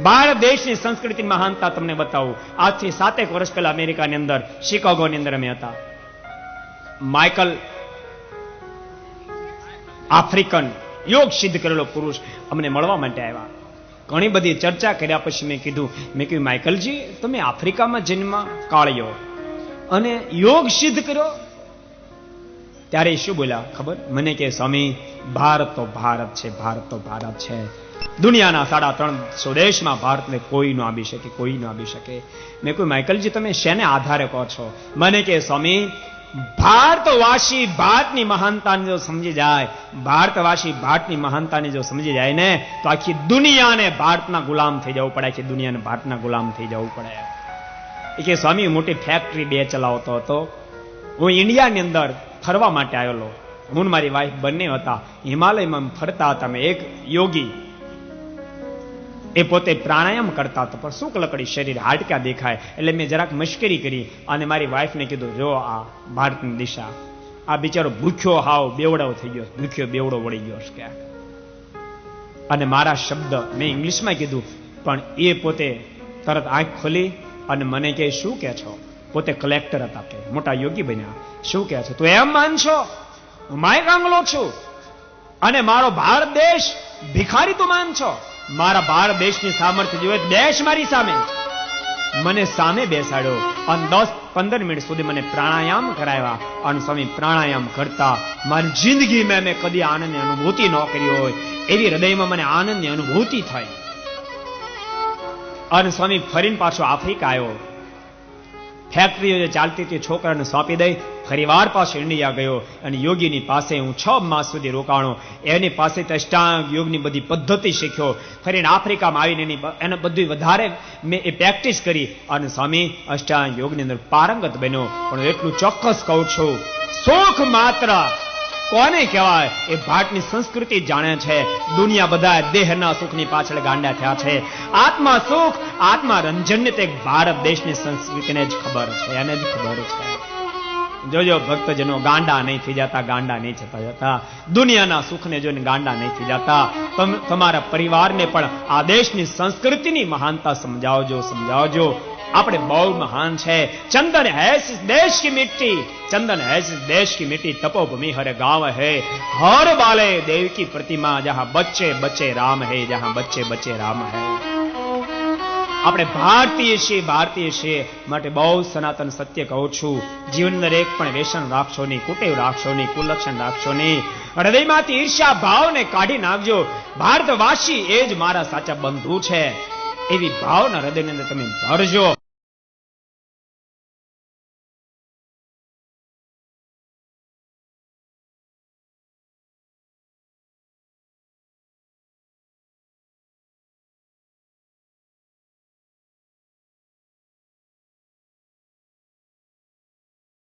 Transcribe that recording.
ભારત દેશની સંસ્કૃતિની મહાનતા તમને બતાવું. આજથી 7 વર્ષ પહેલા અમેરિકાની અંદર શિકાગોની અંદર અમે હતા. માઇકલ આફ્રિકન યોગ સિદ્ધ કરેલો પુરુષ અમને મળવા માટે આવ્યા. ઘણી બધી ચર્ચા કર્યા પછી મેં કીધું માઇકલજી, તમે આફ્રિકામાં જન્મ કાળ્યો અને યોગ સિદ્ધ કર્યો. ત્યારે શું બોલ્યા ખબર? મને કે સ્વામી, ભારત તો ભારત છે, ભારત તો ભારત છે. દુનિયાના 350 દેશમાં ભારતને કોઈ ન આવી શકે, કોઈ ન આવી શકે. મેં કહ્યું માઇકલજી, તમે શેને આધારે કહો છો? મને કે સ્વામી, ભારતવાસી ભારતની મહાનતાને જો સમજી જાય, ભારતવાસી ભારતની મહાનતાને જો સમજી જાય ને, તો આખી દુનિયાને ભારતના ગુલામ થઈ જવું પડે. આખી દુનિયાને ભારતના ગુલામ થઈ જવું પડે. એ કે સ્વામી, મોટી ફેક્ટરી 2 ચલાવતો હતો. હું ઇન્ડિયાની અંદર ફરવા માટે આવેલો. હું મારી વાઈફ બંને હતા. હિમાલયમાં ફરતા હતા. મેં એક યોગી, એ પોતે પ્રાણાયામ કરતા હતા, પણ શુક્લ કડી શરીર, હાડકા દેખાય. એટલે મેં જરાક મશ્કરી કરી અને મારી વાઈફને કીધું, જો આ ભારતની દિશા, આ બિચારો ભૂખ્યો હાવ બેવડો થઈ ગયો, ભૂખ્યો બેવડો વળી ગયો છે. અને મારા શબ્દ મેં ઇંગ્લિશમાં કીધું, પણ એ પોતે તરત આંખ ખોલી અને મને કહે, શું કહે છો? પોતે કલેક્ટર હતા, કે મોટા યોગી બન્યા. શું કહે છે? તું એમ માનશો હું માય કાંગલો છું અને મારો ભારત દેશ ભિખારી તું માનશો? મારા ભારત દેશની સામર્થ્ય જોવે, દેશ મારી સામે. મને સામે બેસાડ્યો અને 10-15 મિનિટ સુધી મને પ્રાણાયામ કરાવ્યા. અને સ્વામી, પ્રાણાયામ કરતા મારી જિંદગીમાં મેં કદી આનંદની અનુભૂતિ ન કરી હોય એવી હૃદયમાં મને આનંદની અનુભૂતિ થઈ. અને સ્વામી ફરીને પાછો આફ્રિકા આવ્યો. ફેક્ટરીઓ જે ચાલતી હતી છોકરાને સોંપી દઈ ફરીવાર પાછો ઇન્ડિયા ગયો અને યોગીની પાસે હું 6 માસ સુધી રોકાણો. એની પાસે અષ્ટાંગ યોગની બધી પદ્ધતિ શીખ્યો. ફરીને આફ્રિકામાં આવીને એને બધું વધારે મેં એ પ્રેક્ટિસ કરી અને સ્વામી અષ્ટાંગ યોગની અંદર પારંગત બન્યો. પણ એટલું ચોક્કસ કહું છું, સુખ માત્ર કોને કહેવાય એ ભારતની સંસ્કૃતિ જાણે છે. દુનિયા બધા દેહના સુખની પાછળ ગાંડા થયા છે. આત્મા સુખ, આત્મા રંજન તે ભારત દેશની સંસ્કૃતિને જ ખબર છે, એને જ ખબર છે. જોજો ભક્તજનો, ગાંડા નહીં થઈ જતા, ગાંડા નહીં થતા જતા. દુનિયાના સુખને જોઈને ગાંડા નહીં થઈ જતા. તમારા પરિવારને પણ આ દેશની સંસ્કૃતિની મહાનતા સમજાવજો, સમજાવજો. આપણે બહુ મહાન છે. ચંદન है इस देश की मिट्टी, चंदन है इस देश की मिट्टी, तपोभूमि हर गांव है, हर बाले देव की प्रतिमा, जहां बच्चे बच्चे राम है, जहां बच्चे बच्चे राम है. આપણે ભારતીય છીએ, ભારતીય છીએ માટે બહુ સનાતન સત્ય કહું છું. જીવનની એક પણ વ્યસન રાખશો નહીં, કુટેવ રાખશો નહીં, કુલક્ષણ રાખશો નહીં. હૃદયમાંથી ઈર્ષ્યા ભાવને કાઢી નાખજો. ભારતવાસી એ જ મારા સાચા બંધુ છે એવી ભાવના હૃદયની અંદર તમે ભરજો.